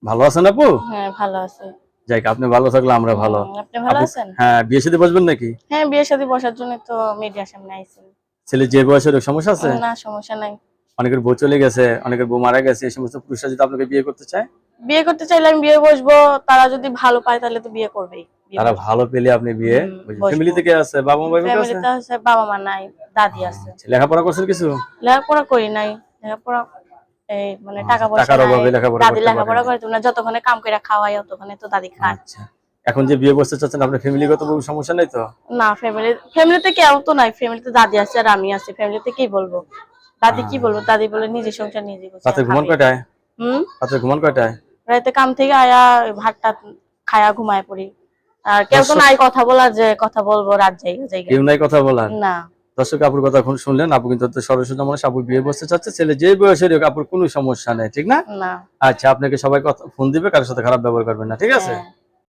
ভালো আছেন আপু? হ্যাঁ ভালো আছি। যাই আপনি ভালো থাকলে আমরা ভালো। আপনি ভালো আপু আছেন? হ্যাঁ, বিয়ে শাদী বসবেন নাকি? হ্যাঁ বিয়ে শাদী বসার জন্য তো মিডিয়ার সামনে আইছি। ছেলে যে বয়সের সমস্যা আছে? না সমস্যা নাই। অনেকের বউ চলে গেছে, অনেকের বউ মারা গেছে, এই সমস্ত পুরুষরা যদি আপনাকে বিয়ে করতে চায়? বিয়ে করতে চাইলে আমি বিয়ে বসবো, তারা যদি ভালো পায় তাহলে তো বিয়ে করবেই। তারা ভালো পেলে আপনি বিয়ে বসবেন। ফ্যামিলি থেকে আছে, বাবা মা ভাই বোন আছে? ফ্যামিলিতে আছে, বাবা মা নাই, দাদি আছে। লেখাপড়া করছেন কিছু? লেখাপড়া করি নাই। লেখাপড়া এই মানে টাকা পয়সা টাকার নাই। অভাবে লেখাপড়া দাদি করতে লেখাপড়া পারেন। করে তোমরা যতক্ষণে কাম করে খাওয়াই ততক্ষণে তো দাদি খায়। আচ্ছা, এখন যে বিয়ে বসতে চাচ্ছেন আপনার ফ্যামিলিগত কোনো সমস্যা নাই তো? না ফ্যামিলিতে কেউ তো নাই, ফ্যামিলিতে দাদি আছে আর আমি আছি, ফ্যামিলিতে কি বলবো? দাদি কি বলবো? দাদি বলে নিজে সংসার নিজে করছে। রাতে ঘুমান কয়টায়? রাতে ঘুমান কয়টায়? রাতে কাম থেকে আয়া ভাতটা খায়া ঘুমায় পড়ি। আর কেউ তো নাই কথা বলার, যে কথা বলবো রাত যাই কেউ নাই কথা বলার? না। দর্শক আপুর কথা এখন শুনলেন, আপু কিন্তু সরস্বতী মানুষ, আপু বিয়ে বসতে চাচ্ছে, ছেলে যে বয়সের হোক আপুর কোনো সমস্যা নেই, ঠিক না? না। আচ্ছা, আপনাকে সবাই কথা ফোন দিবে, কারোর সাথে খারাপ ব্যবহার করবেন না, ঠিক আছে?